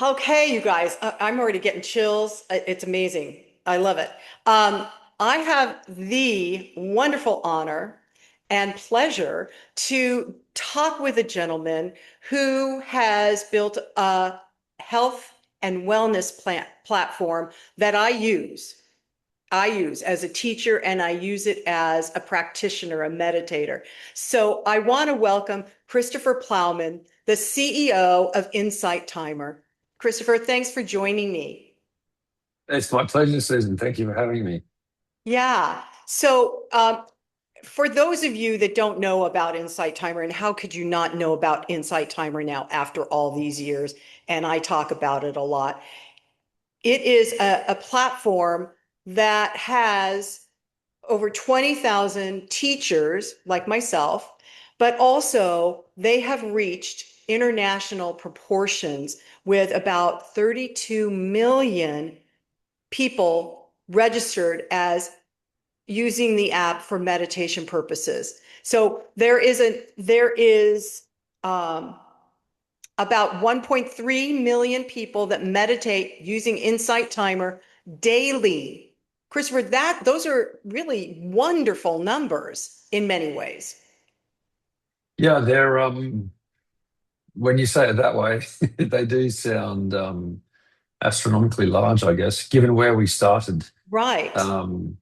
Okay, you guys, I'm already getting chills. It's amazing. I love it. Um, I have the wonderful honor and pleasure to talk with a gentleman who has built a health and wellness platform that I use as a teacher, and I use it as a practitioner, a meditator. So I want to welcome Chrisopher Plowman, the CEO of Insight Timer. Chrisopher, thanks for joining me. It's my pleasure, Susan. Thank you for having me. Yeah. For those of you that don't know about Insight Timer, and how could you not know about Insight Timer now after all these years? And I talk about it a lot. It is a platform that has over 20,000 teachers like myself, but also they have reached international proportions with about 32 million people registered as using the app for meditation purposes. So there is about 1.3 million people that meditate using Insight Timer daily. Christopher, those are really wonderful numbers in many ways. Yeah, they're when you say it that way, they do sound astronomically large, I guess, given where we started. Right. Um,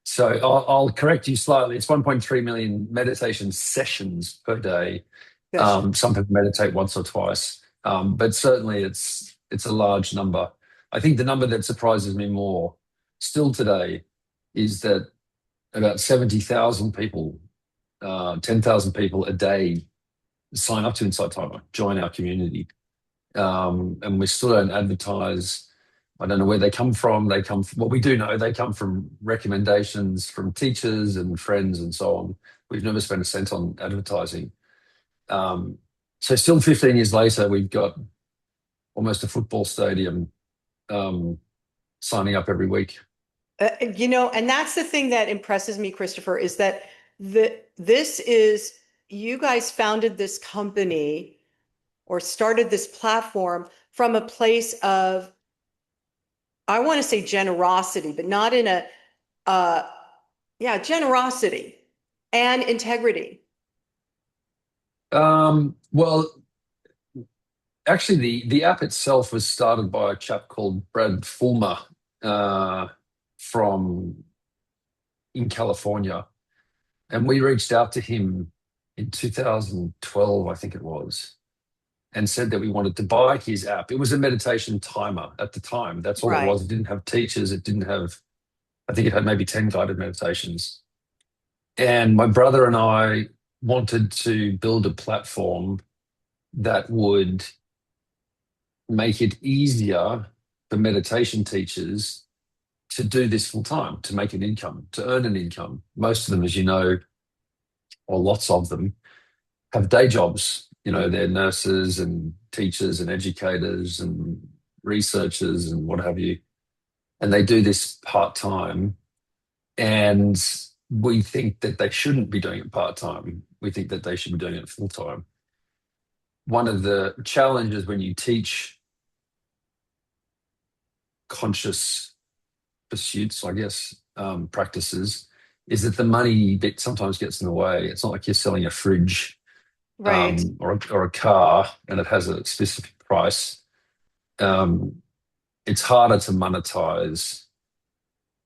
so I'll correct you slightly. It's 1.3 million meditation sessions per day. Yes. Some people meditate once or twice, but certainly it's a large number. I think the number that surprises me more still today is that about 70,000 people, 10,000 people a day sign up to Insight Timer, join our community. And we still don't advertise. I don't know where they come from. What we do know, they come from recommendations from teachers and friends and so on. We've never spent a cent on advertising. Um, so still 15 years later, we've got almost a football stadium um, signing up every week. And that's the thing that impresses me, Christopher, is that this is, you guys founded this company or started this platform from a place of, I want to say generosity, but not in a, uh, yeah, generosity and integrity. Well, actually, the app itself was started by a chap called Brad Fulmer uh, from in California, and we reached out to him in 2012, I think it was, and said that we wanted to buy his app. It was a meditation timer at the time. That's all it Right. was. It didn't have teachers. It didn't have. I think it had maybe 10 guided meditations. And my brother and I wanted to build a platform that would make it easier for meditation teachers to do this full time, to make an income, to earn an income. Most of them, as you know, or lots of them, have day jobs. You know, they're nurses and teachers and educators and researchers and what have you. And they do this part time. And we think that they shouldn't be doing it part time. We think that they should be doing it full time. One of the challenges when you teach conscious pursuits, I guess, practices, is that the money bit sometimes gets in the way. It's not like you're selling a fridge Right. or a car and it has a specific price. Um, it's harder to monetize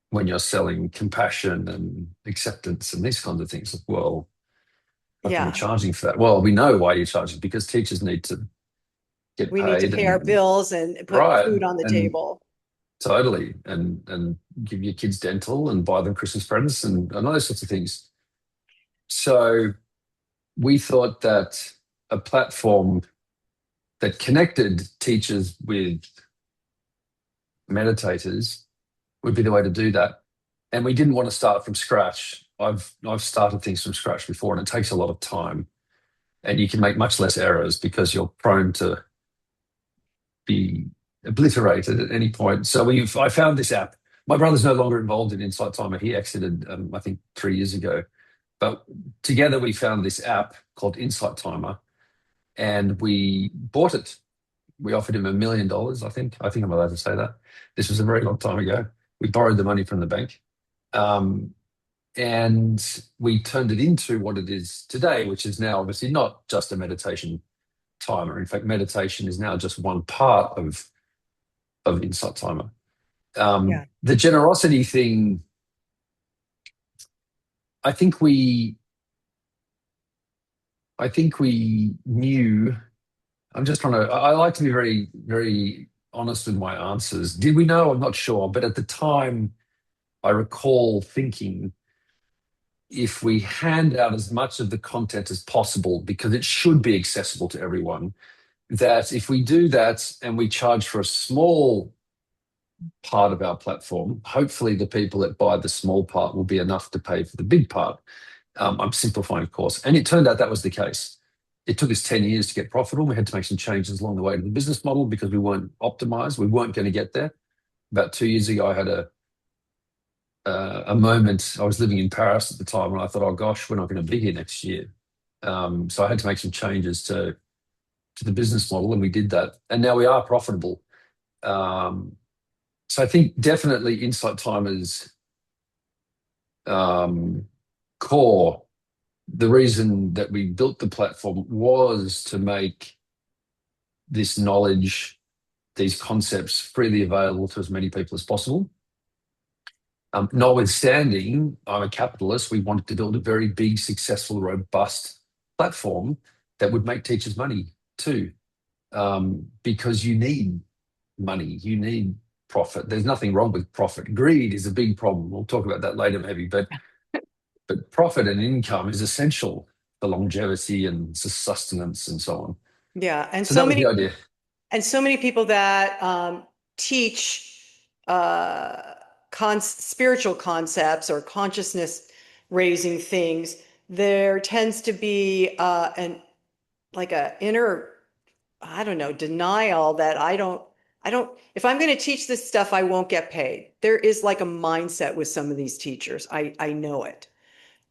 when you're selling compassion and acceptance and these kinds of things. Well, how come you're Yeah. charging for that? Well, we know why you're charging because teachers need to get We need to paid pay our and bills and put right food on the and table. totally and give your kids dental and buy them Christmas presents and all those sorts of things. So we thought that a platform that connected teachers with meditators would be the way to do that. And we didn't want to start from scratch. I've started things from scratch before, and it takes a lot of time. And you can make much less errors because you're prone to be obliterated at any point. So I found this app. My brother's no longer involved in Insight Timer. He exited, I think, 3 years ago. But together we found this app called Insight Timer, and we bought it. We offered him $1 million, I think. I think I'm allowed to say that. This was a very long time ago. We borrowed the money from the bank. Um, and we turned it into what it is today, which is now obviously not just a meditation timer. In fact, meditation is now just one part of Insight Timer. Yeah. The generosity thing, I think we, I think we knew. I'm just trying to. I like to be very, very honest with my answers. Did we know? I'm not sure, but at the time, I recall thinking if we hand out as much of the content as possible, because it should be accessible to everyone, that if we do that and we charge for a small part of our platform, hopefully the people that buy the small part will be enough to pay for the big part. I'm simplifying, of course. And it turned out that was the case. It took us 10 years to get profitable. We had to make some changes along the way to the business model because we weren't optimized. We weren't going to get there. About 2 years ago, I had a moment. I was living in Paris at the time, and I thought, oh gosh, we're not going to be here next year. So I had to make some changes to the business model, and we did that. And now we are profitable. So I think definitely Insight Timer's core, the reason that we built the platform was to make this knowledge, these concepts freely available to as many people as possible. Notwithstanding, I'm a capitalist. We wanted to build a very big, successful, robust platform that would make teachers money too, because you need money, you need profit. There's nothing wrong with profit. Greed is a big problem. We'll talk about that later, maybe, but profit and income is essential for longevity and sustenance and so on. Yeah. So that was the idea. And so many people that teach spiritual concepts or consciousness raising things, there tends to be an like a inner, I don't know, denial that if I'm going to teach this stuff, I won't get paid. There is like a mindset with some of these teachers. I know it.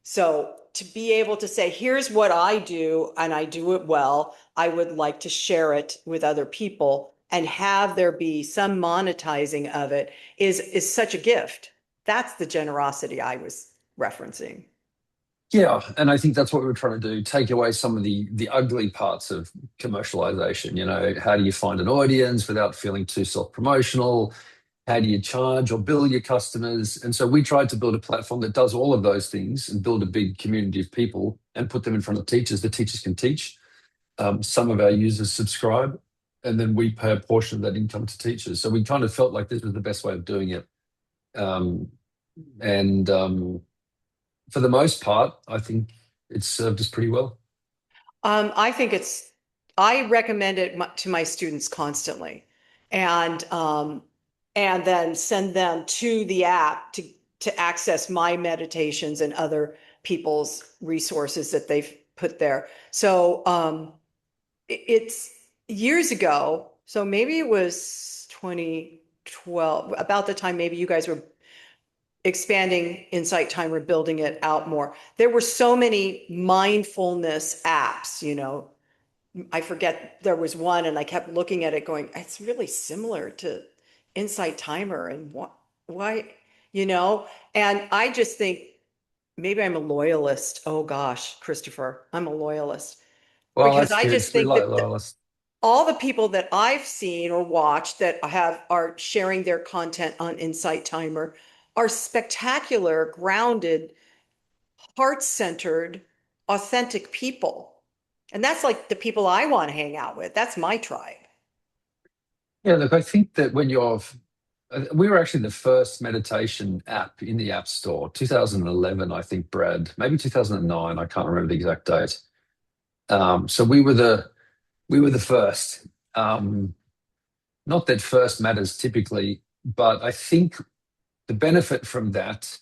So to be able to say, here's what I do and I do it well, I would like to share it with other people and have there be some monetizing of it is such a gift. That's the generosity I was referencing. Yeah, and I think that's what we were trying to do, take away some of the ugly parts of commercialization. You know, how do you find an audience without feeling too self-promotional? How do you charge or bill your customers? And so we tried to build a platform that does all of those things and build a big community of people and put them in front of teachers. The teachers can teach. Some of our users subscribe, and then we pay a portion of that income to teachers. So we kind of felt like this was the best way of doing it. And for the most part, I think it's served us pretty well. I think I recommend it to my students constantly, and then send them to the app to access my meditations and other people's resources that they've put there. So it's years ago, so maybe it was 2012, about the time maybe you guys were expanding Insight Timer, building it out more. There were so many mindfulness apps, I forget, there was one and I kept looking at it going, it's really similar to Insight Timer and why, you know? And I just think maybe I'm a loyalist. Oh gosh, Christopher, I'm a loyalist Well, because that's I good. just We think like that loyalists. all the people that I've seen or watched that are sharing their content on Insight Timer are spectacular, grounded, heart-centered, authentic people. And that's like the people I want to hang out with. That's my tribe. Yeah, look, I think that we were actually the first meditation app in the App Store, 2011, I think, Brad, maybe 2009. I can't remember the exact date. So we were the first. Not that first matters typically, but I think the benefit from that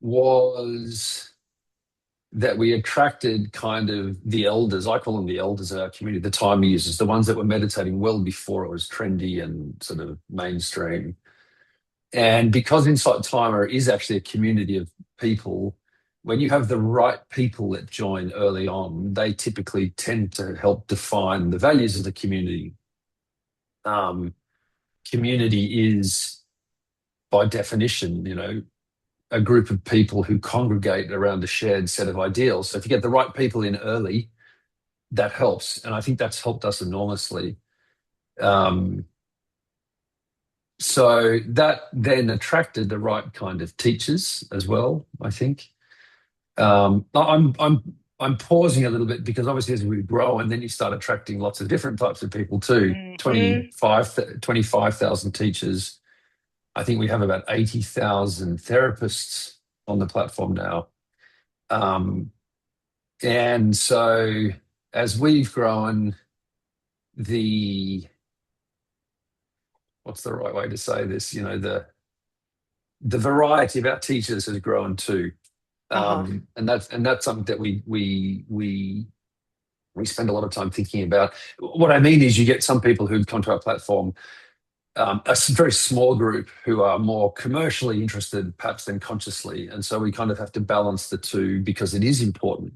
was that we attracted kind of the elders. I call them the elders of our community, the time users, the ones that were meditating well before it was trendy and sort of mainstream. And because Insight Timer is actually a community of people, when you have the right people that join early on, they typically tend to help define the values of the community. Um, Community is, by definition, a group of people who congregate around a shared set of ideals. So if you get the right people in early, that helps. And I think that's helped us enormously. Um, so that then attracted the right kind of teachers as well, I think. I'm pausing a little bit because obviously as we grow and then you start attracting lots of different types of people too. Hmm. 25,000 teachers. I think we have about 80,000 therapists on the platform now. Um, and so as we've grown, the what's the right way to say this? The variety of our teachers has grown too. Uh-huh. And that's something that we spend a lot of time thinking about. What I mean is, you get some people who come to our platform, very small group who are more commercially interested, perhaps than consciously. And so we kind of have to balance the two because it is important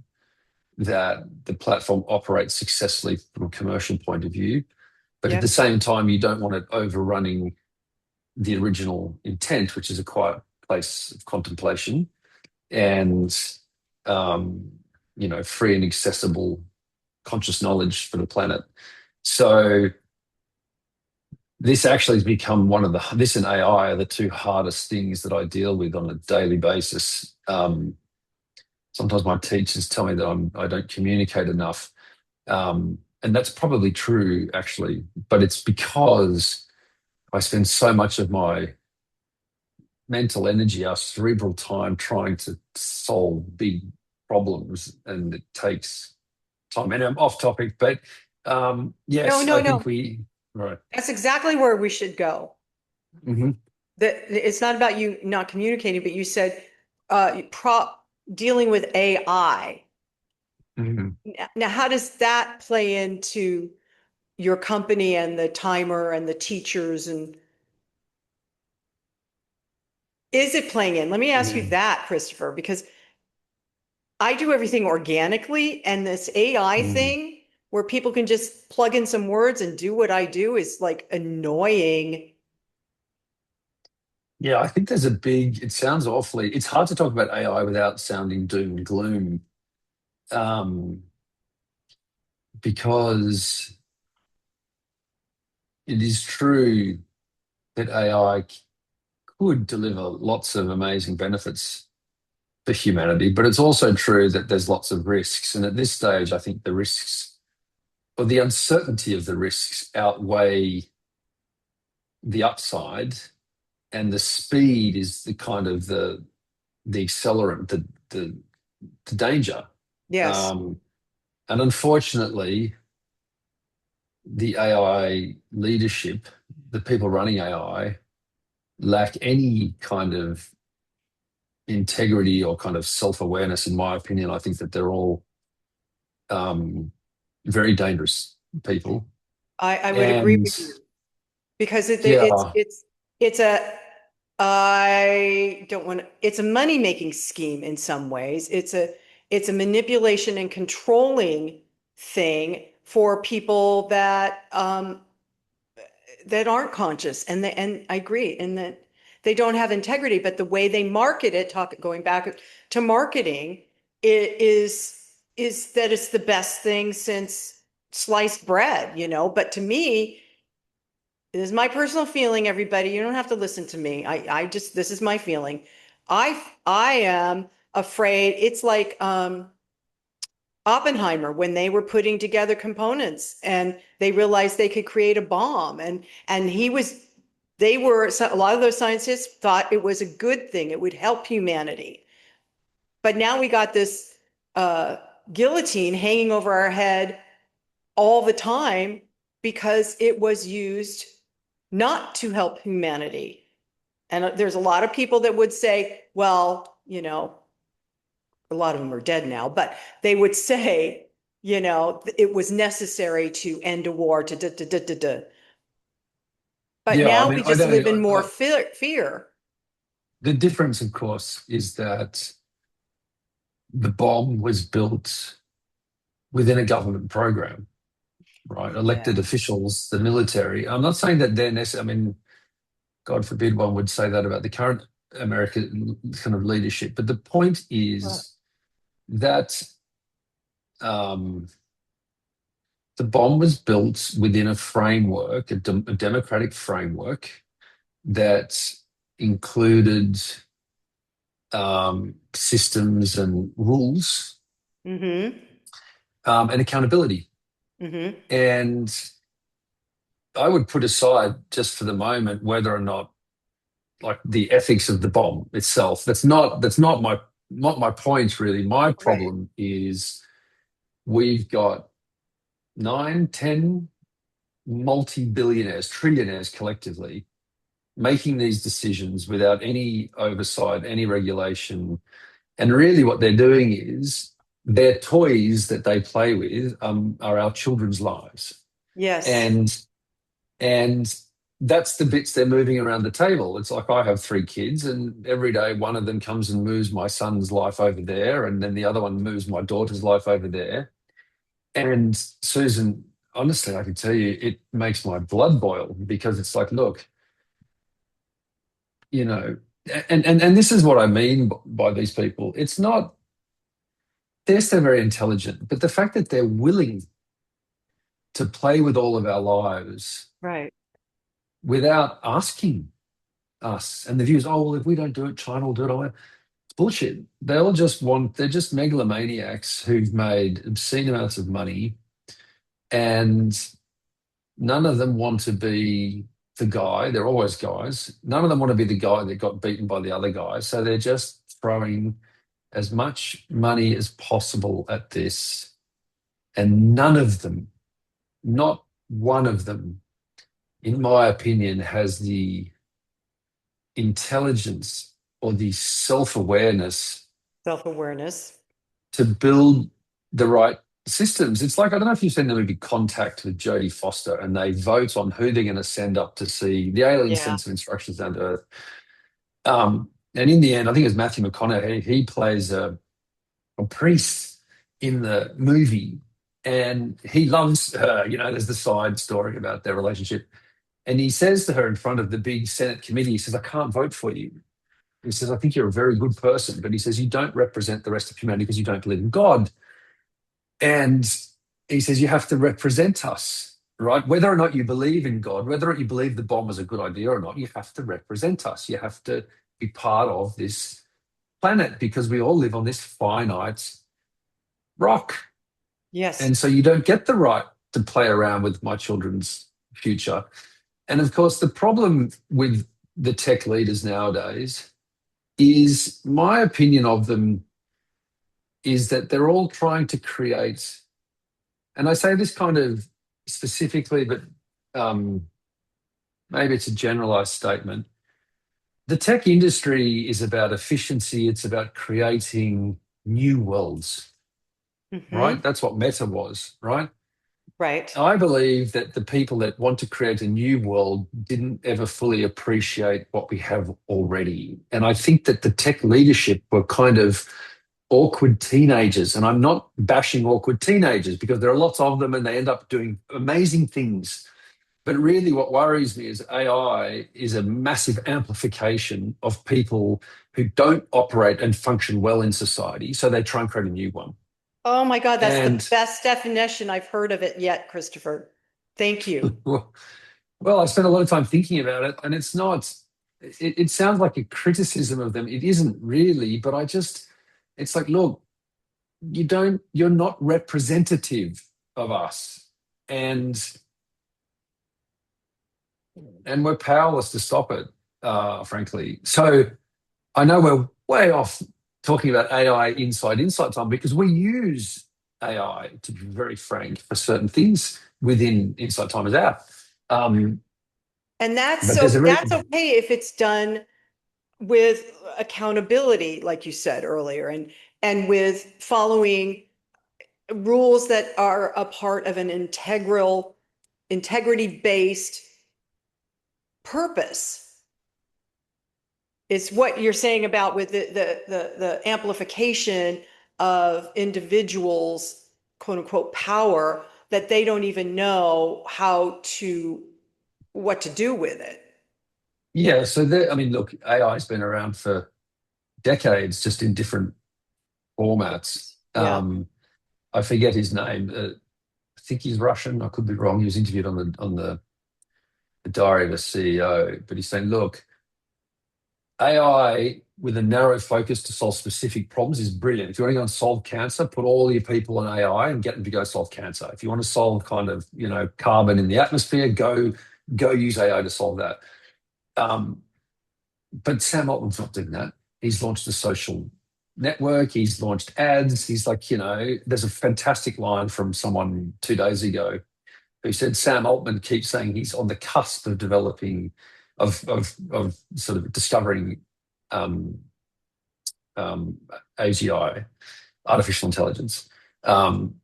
that the platform operates successfully from a commercial point of view. But at the Yes. same time, you don't want it overrunning the original intent, which is a quiet place of contemplation and, um, free and accessible conscious knowledge for the planet. So this actually has become this and AI are the two hardest things that I deal with on a daily basis. Sometimes my teachers tell me that I don't communicate enough. And that's probably true, actually, but it's because I spend so much of my mental energy, our cerebral time, trying to solve big problems, and it takes time. And I'm off topic, but No, yes, no, I think no. we right. That's exactly where we should go. Hmm. That it's not about you not communicating, but you said dealing with AI. Hmm. Now, how does that play into your company and the timer and the teachers, and is it playing in? Let me ask you Yeah. that, Christopher, because I do everything organically, and this AI Mm. thing where people can just plug in some words and do what I do is like annoying. Yeah, I think it sounds it's hard to talk about AI without sounding doom and gloom, um, because it is true that AI could deliver lots of amazing benefits for humanity, but it's also true that there's lots of risks. And at this stage, I think the risks or the uncertainty of the risks outweigh the upside, and the speed is the kind of the accelerant, the danger. Yes. Um, and unfortunately, the AI leadership, the people running AI, lack any kind of integrity or kind of self-awareness, in my opinion. I think that they're all um, very dangerous people. I would agree And with you because yeah, it's a I don't want to, it's a money making scheme in some ways. It's a manipulation and controlling thing for people that aren't conscious, and I agree, and that they don't have integrity, but the way they market it, going back to marketing, it is that it's the best thing since sliced bread, but to me, this is my personal feeling, everybody. You don't have to listen to me. I just, this is my feeling. I am afraid it's like Oppenheimer when they were putting together components and they realized they could create a bomb, and a lot of those scientists thought it was a good thing. It would help humanity. But now we got this uh, guillotine hanging over our head all the time because it was used not to help humanity. And there's a lot of people that would say, well, a lot of them are dead now, but they would say, it was necessary to end a war to da, da, da, da, da. But yeah. I now mean, we just live in more I, fear. the difference, of course, is that the bomb was built within a government program, right? Yeah. Elected officials, the military. I'm not saying that they're necessarily, I mean, God forbid one would say that about the current American kind of leadership. But the point Well, is that um, the bomb was built within a framework, a democratic framework that included systems and rules mm-hmm. and accountability. Mm-hmm. And I would put aside just for the moment whether or not like the ethics of the bomb itself. That's not my point really. My Right. problem is we've got 9, 10 multi-billionaires, trillionaires collectively making these decisions without any oversight, any regulation. And really what they're doing is their toys that they play with are our children's lives. Yes. And And that's the bits they're moving around the table. It's like I have 3 kids, and every day one of them comes and moves my son's life over there, and then the other one moves my daughter's life over there. And Susan, honestly, I can tell you, it makes my blood boil because it's like, look, you know, and this is what I mean by these people. It's not, yes, they're very intelligent, but the fact that they're willing to play with all of our lives Right. without asking us. And the view is, oh, well, if we don't do it, China will do it. It's bullshit. They're just megalomaniacs who've made obscene amounts of money, and none of them want to be the guy. They're always guys. None of them want to be the guy that got beaten by the other guy. So they're just throwing as much money as possible at this. And none of them, not one of them, in my opinion, has the intelligence or the self awareness Self-awareness. to build the right systems. It's like, I don't know if you've seen the movie Contact with Jodie Foster, and they vote on who they're going to send up to see the alien Yeah. sends some instructions down to Earth. And in the end, I think it's Matthew McConaughey, he plays a priest in the movie, and he loves her. There's the side story about their relationship. And he says to her in front of the big Senate committee, he says, I can't vote for you. He says, I think you're a very good person, but he says, you don't represent the rest of humanity because you don't believe in God. And he says, you have to represent us, right? Whether or not you believe in God, whether or not you believe the bomb was a good idea or not, you have to represent us. You have to be part of this planet because we all live on this finite rock. Yes. And so you don't get the right to play around with my children's future. And of course, the problem with the tech leaders nowadays is my opinion of them is that they're all trying to create, and I say this kind of specifically, but um, maybe it's a generalized statement. The tech industry is about efficiency, it's about creating new worlds, Mm-hmm. right? That's what Meta was, right? Right. I believe that the people that want to create a new world didn't ever fully appreciate what we have already. And I think that the tech leadership were kind of awkward teenagers. And I'm not bashing awkward teenagers because there are lots of them and they end up doing amazing things. But really, what worries me is AI is a massive amplification of people who don't operate and function well in society. So they try and create a new one. Oh my God, that's the And best definition I've heard of it yet, Christopher. Thank you. well, I spent a lot of time thinking about it, and it's not, it sounds like a criticism of them. It isn't really, but it's like, look, you're not representative of us. And we're powerless to stop it, frankly. So I know we're way off talking about AI inside Insight Time because we use AI, to be very frank, for certain things within Insight Timer's app. Um, And but there's a that's okay if it's done with accountability, like you said earlier, and with following rules that are a part of an integrity-based purpose. It's what you're saying about with the amplification of individuals, quote unquote, power that they don't even know what to do with it. Yeah, so there, I mean, look, AI has been around for decades, just in different formats. Yeah. I forget his name. I think he's Russian. I could be wrong. He was interviewed on the Diary of a CEO, but he's saying, look, AI with a narrow focus to solve specific problems is brilliant. If you want to go and solve cancer, put all your people on AI and get them to go solve cancer. If you want to solve kind of, carbon in the atmosphere, go use AI to solve that. Um, but Sam Altman's not doing that. He's launched a social network. He's launched ads. He's like, there's a fantastic line from someone 2 days ago who said Sam Altman keeps saying he's on the cusp of developing, of sort of discovering um, AGI, artificial intelligence. Um,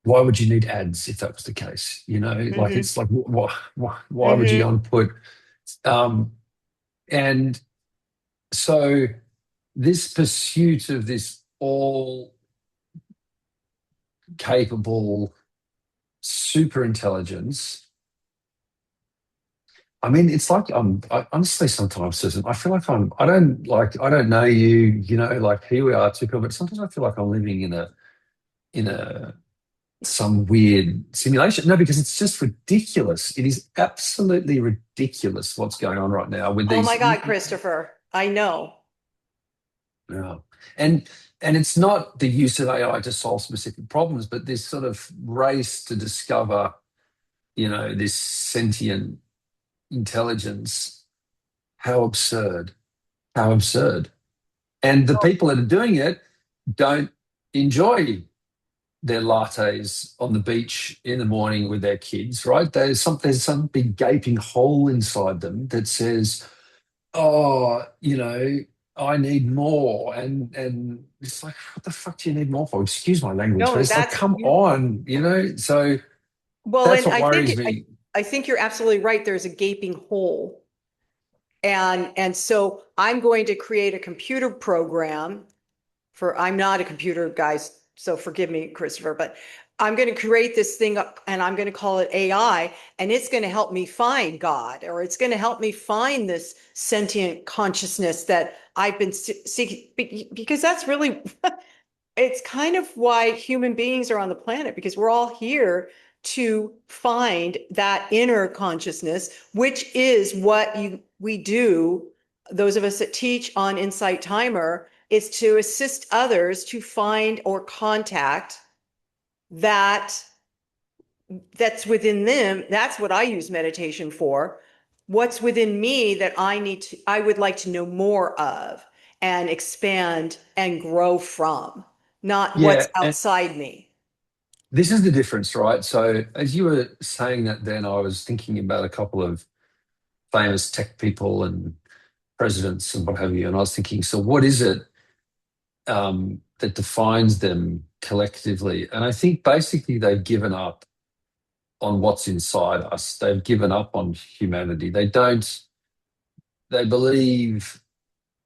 why would you need ads if that was the case? Like Hmm. it's like why would you go Hmm. and put um, and so this pursuit of this all capable super intelligence. I mean, it's like honestly sometimes, Susan, I feel like I don't know you, like here we are, two people, but sometimes I feel like I'm living in a some weird simulation. No, because it's just ridiculous. It is absolutely ridiculous what's going on right now with Oh my these. God, Christopher, I know. Yeah. And and it's not the use of AI to solve specific problems, but this sort of race to discover, this sentient intelligence. How absurd. How absurd. And the people that are doing it don't enjoy their lattes on the beach in the morning with their kids, right? There's some big gaping hole inside them that says, "Oh, I need more," and it's like, what the fuck do you need more for? Excuse my language, but No, it's like, that's come on, So well, that's and what I think worries me. I think you're absolutely right. There's a gaping hole. And so I'm going to create a computer program I'm not a computer guy, so forgive me, Christopher, but I'm going to create this thing and I'm going to call it AI, and it's going to help me find God, or it's going to help me find this sentient consciousness that I've been seeking, because that's really, it's kind of why human beings are on the planet, because we're all here to find that inner consciousness, which is what we do. Those of us that teach on Insight Timer is to assist others to find or contact that that's within them. That's what I use meditation for. What's within me that I would like to know more of and expand and grow from, not what's Yeah, and outside me. this is the difference, right? So as you were saying that, then I was thinking about a couple of famous tech people and presidents and what have you, and I was thinking, so what is it that defines them collectively? And I think basically they've given up on what's inside us. They've given up on humanity. They don't. They believe.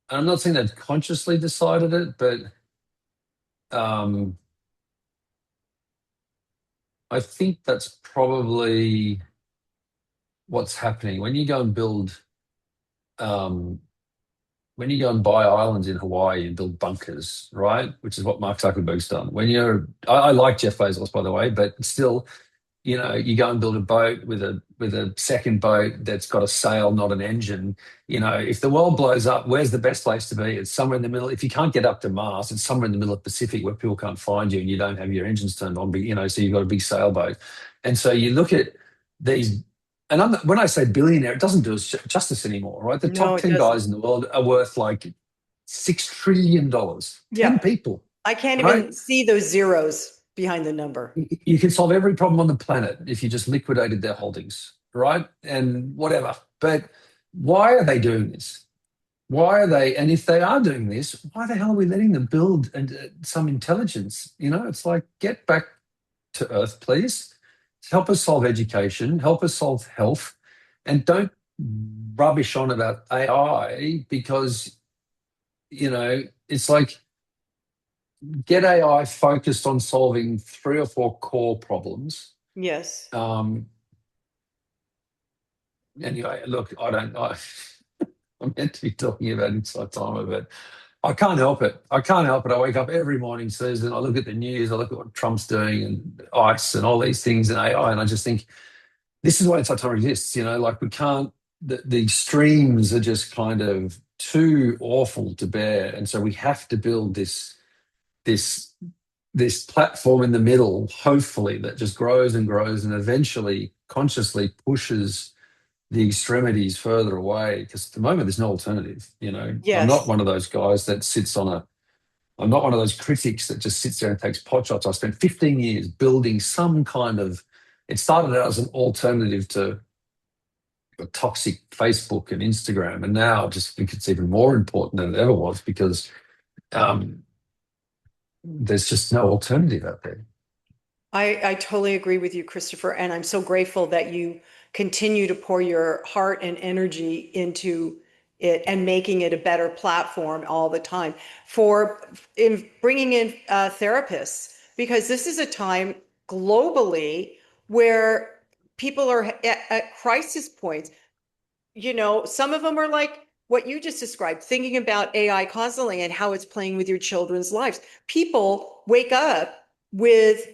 And I'm not saying they've consciously decided it, but um, I think that's probably what's happening when you go and build. Um, when you go and buy islands in Hawaii and build bunkers, right? Which is what Mark Zuckerberg's done. I like Jeff Bezos, by the way, but still, you go and build a boat with a second boat that's got a sail, not an engine. If the world blows up, where's the best place to be? It's somewhere in the middle. If you can't get up to Mars, it's somewhere in the middle of the Pacific where people can't find you and you don't have your engines turned on. But so you've got a big sailboat, and so you look at these. And when I say billionaire, it doesn't do us justice anymore, right? The No, top it 10 doesn't. guys in the world are worth like $6 trillion. 10 Yeah. people, I can't right? even see those zeros behind the number. You can solve every problem on the planet if you just liquidated their holdings, right? And whatever. But why are they doing this? Why are they? And if they are doing this, why the hell are we letting them build some intelligence? It's like, get back to Earth, please. Help us solve education, help us solve health, and don't rubbish on about AI because, it's like get AI focused on solving three or four core problems. Yes. Um, anyway, look, I'm meant to be talking about Inside Timer, but I can't help it. I can't help it. I wake up every morning, Susan. I look at the news. I look at what Trump's doing and ICE and all these things and AI, and I just think this is why Inside Timer exists. Like we can't. The extremes are just kind of too awful to bear, and so we have to build this this platform in the middle, hopefully, that just grows and grows and eventually consciously pushes the extremities further away. Because at the moment, there's no alternative. I'm not Yes. one of those guys that sits on a, I'm not one of those critics that just sits there and takes pot shots. I spent 15 years building some kind of, it started out as an alternative to a toxic Facebook and Instagram. And now I just think it's even more important than it ever was because um, there's just no alternative out there. I totally agree with you, Christopher, and I'm so grateful that you continue to pour your heart and energy into it and making it a better platform all the time for in bringing in therapists, because this is a time globally where people are at crisis points. Some of them are like what you just described, thinking about AI constantly and how it's playing with your children's lives. People wake up with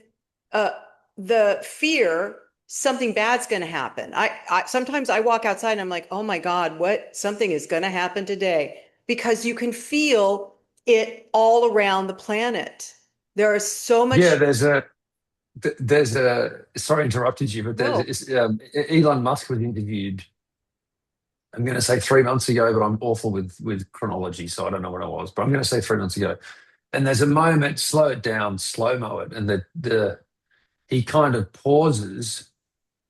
uh, the fear something bad's going to happen. I sometimes I walk outside and I'm like, oh my God, what something is going to happen today, because you can feel it all around the planet. There is so Yeah, much. sorry I interrupted you, but No. Elon Musk was interviewed, I'm going to say 3 months ago, but I'm awful with chronology, so I don't know when it was, but I'm going to say 3 months ago. And there's a moment, slow it down, slow mo it, and he kind of pauses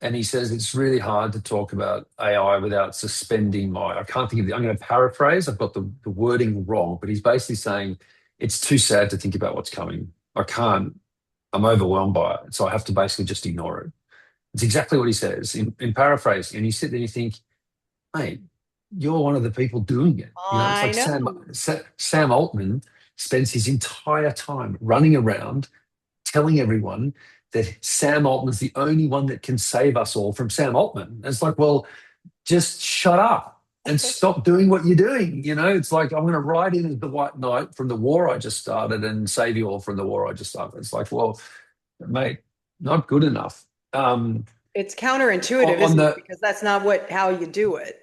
and he says it's really hard to talk about AI without suspending I can't think of I'm going to paraphrase. I've got the wording wrong, but he's basically saying it's too sad to think about what's coming. I can't. I'm overwhelmed by it, so I have to basically just ignore it. It's exactly what he says in paraphrasing, and you sit there and you think, mate, you're one of the people doing it. It's I like know. Sam Altman spends his entire time running around telling everyone that Sam Altman's the only one that can save us all from Sam Altman. And it's like, well, just shut up and stop doing what you're doing. It's like, I'm going to ride in as the white knight from the war I just started and save you all from the war I just started. It's like, well, mate, not good enough. It's counterintuitive, On isn't it? the Because that's not how you do it.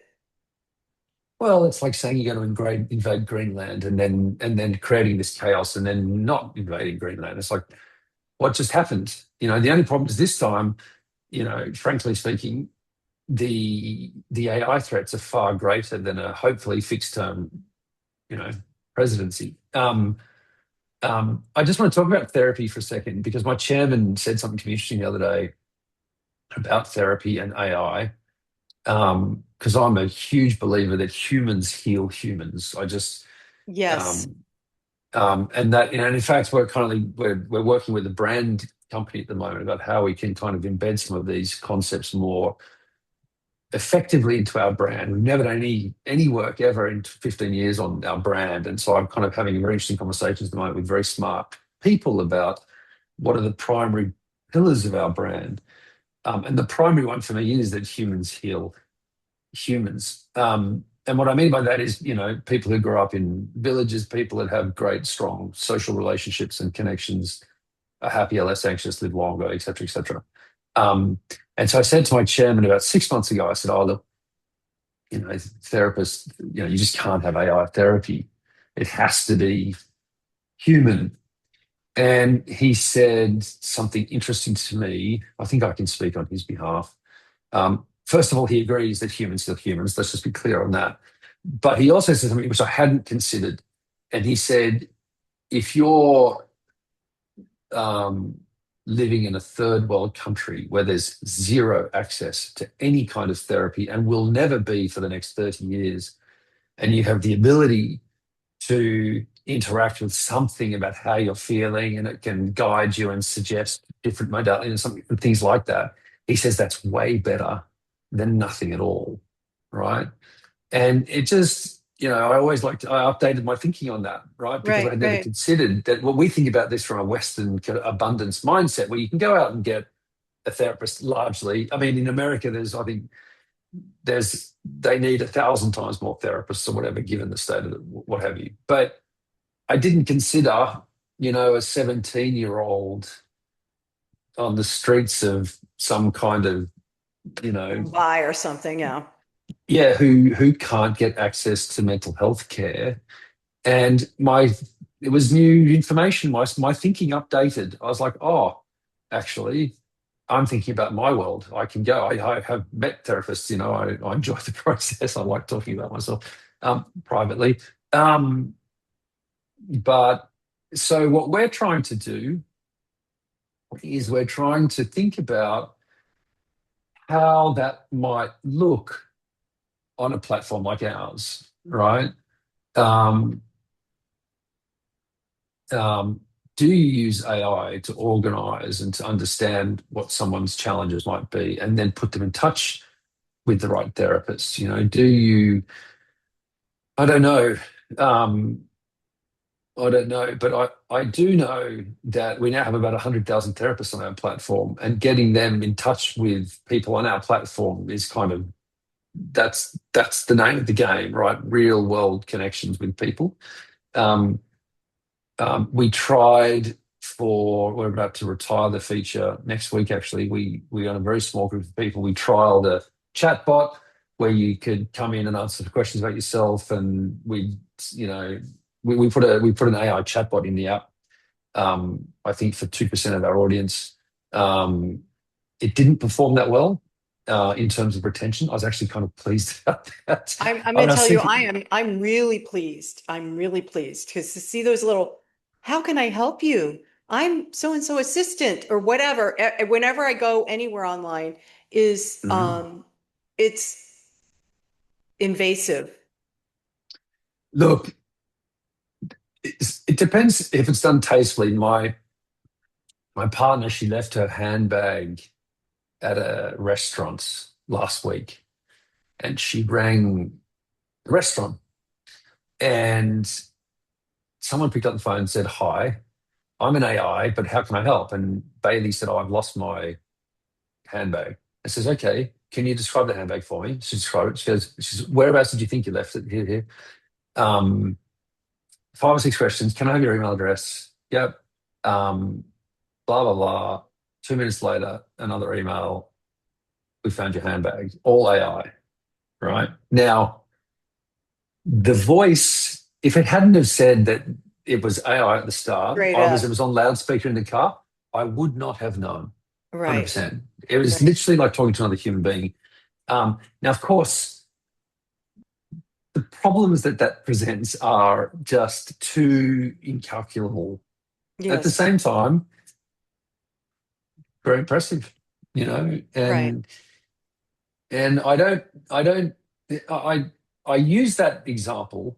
Well, it's like saying you're going to invade Greenland and then creating this chaos and then not invading Greenland. It's like what just happened. The only problem is this time, frankly speaking, the AI threats are far greater than a hopefully fixed term, you know, presidency. I just want to talk about therapy for a second because my chairman said something to me interesting the other day about therapy and AI. Because I'm a huge believer that humans heal humans. I just Yes. um, and that and in fact we're working with a brand company at the moment about how we can kind of embed some of these concepts more effectively into our brand. We've never done any work ever in 15 years on our brand, and so I'm kind of having very interesting conversations at the moment with very smart people about what are the primary pillars of our brand. And the primary one for me is that humans heal humans. And what I mean by that is, people who grow up in villages, people that have great, strong social relationships and connections are happier, less anxious, live longer, et cetera, et cetera. And so I said to my chairman about 6 months ago, I said, oh, look, therapists, you just can't have AI therapy. It has to be human. And he said something interesting to me. I think I can speak on his behalf. First of all, he agrees that humans still humans. Let's just be clear on that. But he also said something which I hadn't considered. And he said, if you're um, living in a third world country where there's zero access to any kind of therapy and will never be for the next 30 years, and you have the ability to interact with something about how you're feeling and it can guide you and suggest different modalities and something things like that. He says that's way better than nothing at all. Right. And it just I always I updated my thinking on that, right? Because I Right, had never right. considered that what we think about this from a Western kind of abundance mindset, where you can go out and get a therapist largely. I mean, in America, I think they need 1,000 times more therapists or whatever, given the state of what have you. But I didn't consider, a 17-year-old on the streets of some kind of, you know, Buy or something, yeah. yeah, who can't get access to mental health care. And it was new information. My thinking updated. I was like, oh, actually, I'm thinking about my world. I can go. I have met therapists. I enjoy the process. I like talking about myself privately. But so what we're trying to do is we're trying to think about how that might look on a platform like ours, right? Um, um, do you use AI to organize and to understand what someone's challenges might be and then put them in touch with the right therapists? I don't know. Um, I don't know, but I do know that we now have about 100,000 therapists on our platform, and getting them in touch with people on our platform is kind of that's the name of the game, right? Real world connections with people. Um, we tried we're about to retire the feature next week. Actually, we got a very small group of people. We trialed a chat bot where you could come in and answer the questions about yourself, and you know, we put an AI chatbot in the app. I think for 2% of our audience, um, it didn't perform that well in terms of retention. I was actually kind of pleased about that. I'm I going to was tell you, thinking, I'm really pleased. I'm really pleased because to see those little, how can I help you? I'm so and so assistant or whatever. Whenever I go anywhere online, is mm, it's invasive. look, it depends if it's done tastefully. My partner, she left her handbag at a restaurant last week, and she rang the restaurant, and someone picked up the phone and said, "Hi, I'm an AI, but how can I help?" And Bailey said, "Oh, I've lost my handbag." I says, "Okay, can you describe the handbag for me?" She described it. She says, "Whereabouts did you think you left it?" Here, here. Um, 5 or 6 questions. Can I have your email address? Yep. Um, blah blah blah. 2 minutes later, another email. We found your handbag. All AI, right? Now, the voice, if it hadn't have said that it was AI at the start, Straight it up. was on loudspeaker in the car, I would not have known. Right. 100%. It was Right. literally like talking to another human being. Now, of course, the problems that presents are just too incalculable. At the Yes. same time, very impressive, Right. and I don't, I, I use that example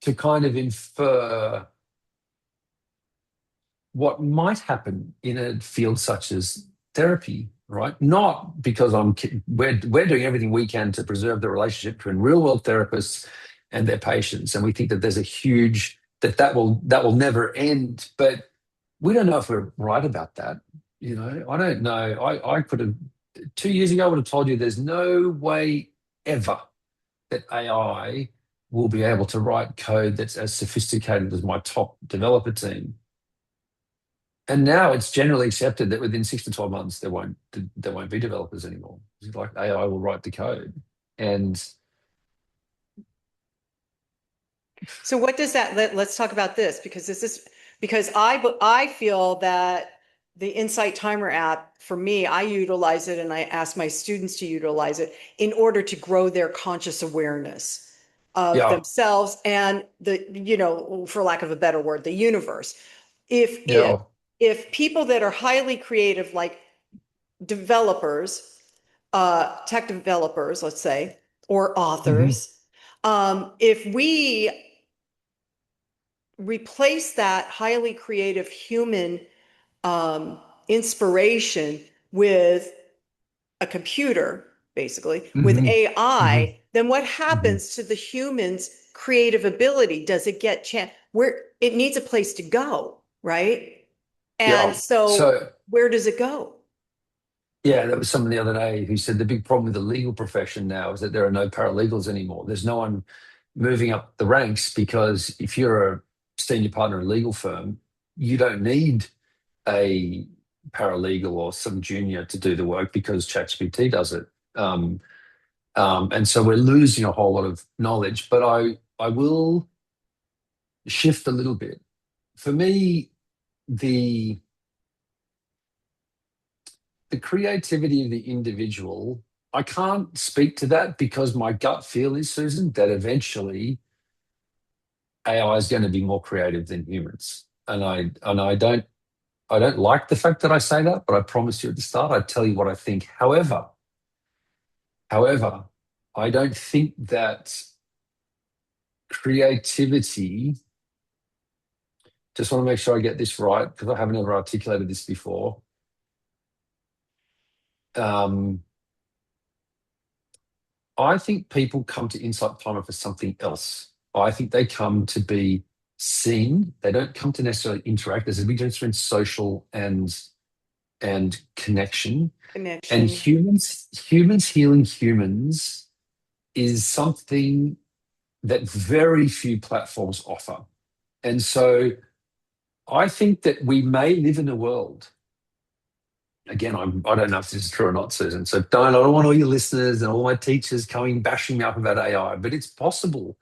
to kind of infer what might happen in a field such as therapy, right? Not because we're doing everything we can to preserve the relationship between real world therapists and their patients, and we think that there's a huge that will never end. But we don't know if we're right about that. I don't know. I could have 2 years ago I would have told you there's no way ever that AI will be able to write code that's as sophisticated as my top developer team. And now it's generally accepted that within 6 to 12 months there won't be developers anymore. It's like AI will write the code, and So what does let's talk about this because this is because I feel that the Insight Timer app for me, I utilize it and I ask my students to utilize it in order to grow their conscious awareness of yeah, themselves and for lack of a better word, the universe. If if yeah, if people that are highly creative, like developers, tech developers, let's say, or hmm authors, if we replace that highly creative human inspiration with a computer, basically, with hmm hmm AI, then what Mhm. happens to the human's creative ability? Does it get chance where it needs a place to go, right? And Yeah. so So where does it go? yeah, there was someone the other day who said the big problem with the legal profession now is that there are no paralegals anymore. There's no one moving up the ranks because if you're a senior partner in a legal firm, you don't need a paralegal or some junior to do the work because ChatGPT does it. Um, and so we're losing a whole lot of knowledge. But I will shift a little bit. For me, the the creativity of the individual, I can't speak to that because my gut feel is, Susan, that eventually AI is going to be more creative than humans. And I don't like the fact that I say that, but I promised you at the start I'd tell you what I think. However, I don't think that creativity, just want to make sure I get this right because I haven't ever articulated this before. Um, I think people come to Insight Timer for something else. I think they come to be seen. They don't come to necessarily interact. There's a big difference between social and connection. And Connection. humans healing humans is something that very few platforms offer. And so I think that we may live in a world. Again, I don't know if this is true or not, Susan. So I don't want all your listeners and all my teachers coming bashing me up about AI, but it's possible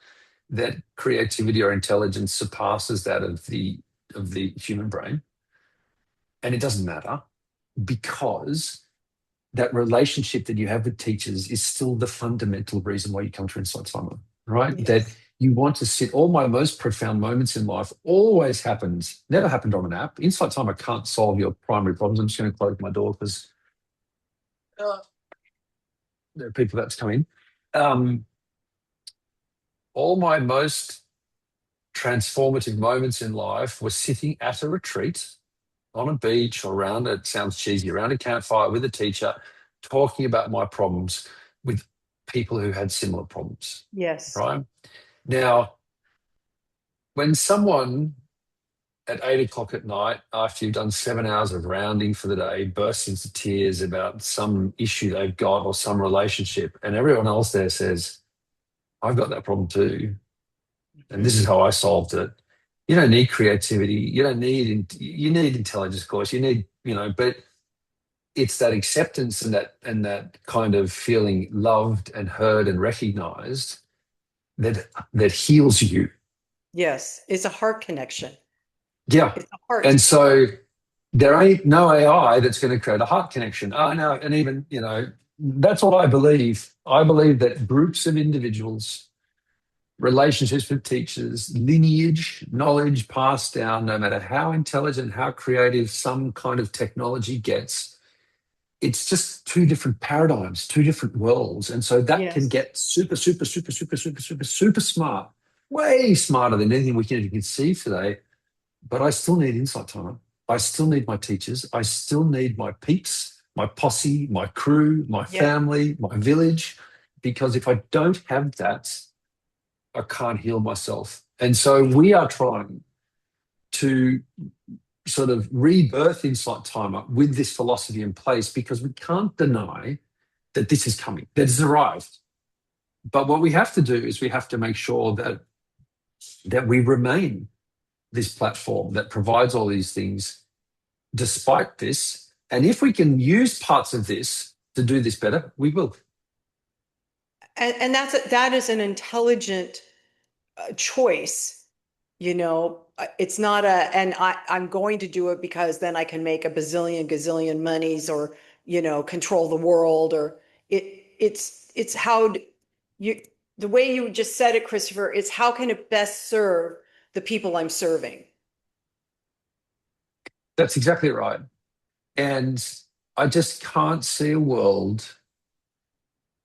that creativity or intelligence surpasses that of the human brain. And it doesn't matter because that relationship that you have with teachers is still the fundamental reason why you come to Insight Timer, right? That Yes. you want to sit. All my most profound moments in life always happens, never happened on an app. Insight Timer can't solve your primary problems. I'm just going to close my door because there are people that's come in. Um, all my most transformative moments in life were sitting at a retreat on a beach or around, it sounds cheesy, around a campfire with a teacher, talking about my problems with people who had similar problems, Yes. right? Now, when someone at 8 o'clock at night, after you've done 7 hours of rounding for the day, bursts into tears about some issue they've got or some relationship, and everyone else there says, I've got that problem too. And this Mhm. is how I solved it. You don't need creativity. You need intelligence, of course. You need, but it's that acceptance and that kind of feeling loved and heard and recognized that heals you. Yes. It's a heart connection. Yeah. It's a heart And to so there ain't no AI that's going to create a heart connection. Oh no, and even, that's what I believe. I believe that groups of individuals, relationships with teachers, lineage, knowledge passed down, no matter how intelligent, how creative some kind of technology gets, it's just two different paradigms, two different worlds. And so that can yes. get super, super, super, super, super, super, super smart, way smarter than anything we can even conceive today. But I still need insight time. I still need my teachers. I still need my peeps, my posse, my crew, my Yeah. family, my village. Because if I don't have that, I can't heal myself. And so we are trying to sort of rebirth Insight Timer with this philosophy in place because we can't deny that this is coming, that it's arrived. But what we have to do is we have to make sure that we remain this platform that provides all these things despite this. And if we can use parts of this to do this better, we will. And that is an intelligent choice. It's not and I'm going to do it because then I can make a bazillion gazillion monies or, control the world or it's how you, the way you just said it, Christopher, it's how can it best serve the people I'm serving? That's exactly right. And I just can't see a world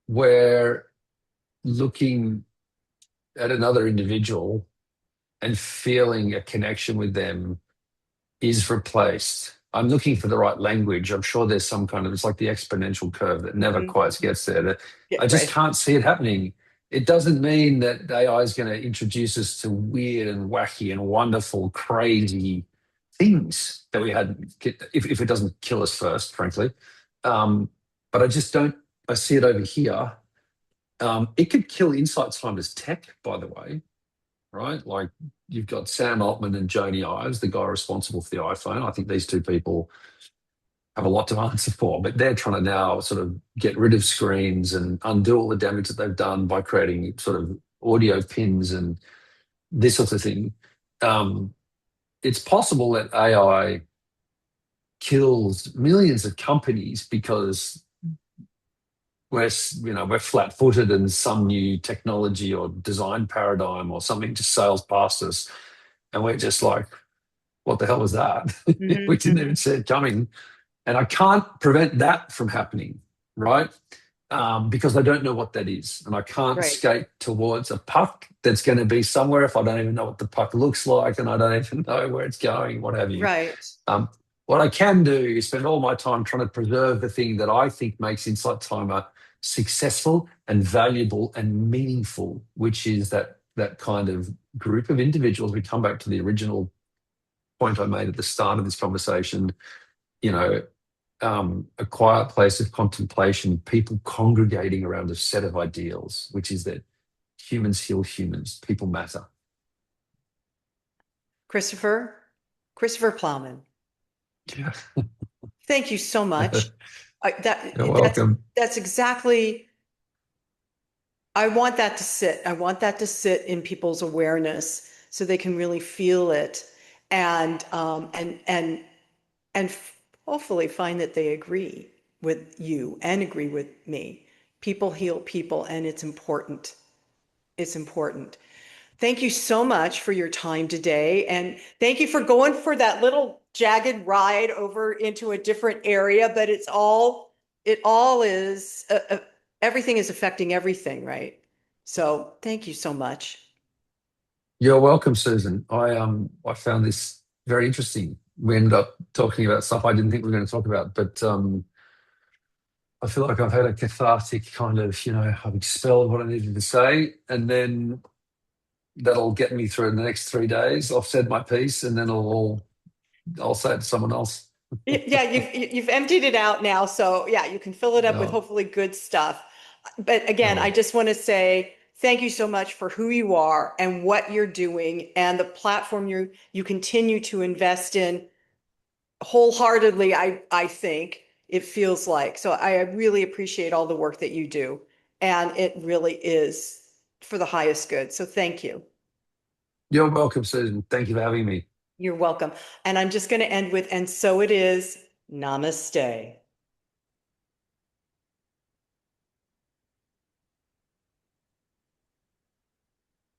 where looking at another individual and feeling a connection with them is replaced. I'm looking for the right language. I'm sure there's some kind of, it's like the exponential curve that never quite Mhm. gets there. Yeah, I just right. can't see it happening. it doesn't mean that AI is going to introduce us to weird and wacky and wonderful, crazy things that we hadn't, if it doesn't kill us first, frankly. Um, but I just don't, I see it over here. It could kill Insight Timer's tech, by the way, right? Like you've got Sam Altman and Joni Ives, the guy responsible for the iPhone. I think these two people have a lot to answer for, but they're trying to now sort of get rid of screens and undo all the damage that they've done by creating sort of audio pins and this sort of thing. Um, it's possible that AI kills millions of companies because we're flat-footed and some new technology or design paradigm or something just sails past us, and we're just like, "What the hell was that?" We Mhm, didn't even mhm. see it coming. And I can't prevent that from happening, right? Because I don't know what that is. And I can't Right, skate towards a puck that's going to be somewhere if I don't even know what the puck looks like and I don't even know where it's going, what have you. right. Um, what I can do is spend all my time trying to preserve the thing that I think makes Insight Timer successful and valuable and meaningful, which is that kind of group of individuals. We come back to the original point I made at the start of this conversation, you know, a quiet place of contemplation, people congregating around a set of ideals, which is that humans heal humans, people matter. Christopher, Christopher Plowman, Yeah. thank you so much. I, You're that that's welcome. that's exactly. I want that to sit. I want that to sit in people's awareness so they can really feel it, and hopefully find that they agree with you and agree with me. People heal people, and it's important. It's important. Thank you so much for your time today. And thank you for going for that little jagged ride over into a different area. But it all is, everything is affecting everything, right? So thank you so much. You're welcome, Susan. I found this very interesting. We ended up talking about stuff I didn't think we were going to talk about, but I feel like I've had a cathartic kind of, I've expelled what I needed to say, and then that'll get me through the next 3 days. I've said my piece, and then I'll say it to someone else. Yeah, you've emptied it out now. So yeah, you can fill it up with Oh, hopefully good stuff. But again, I oh. just want to say thank you so much for who you are and what you're doing and the platform you continue to invest in wholeheartedly, I think it feels like. So I really appreciate all the work that you do. And it really is for the highest good. So thank you. You're welcome, Susan. Thank you for having me. You're welcome. And I'm just going to end with, and so it is. Namaste.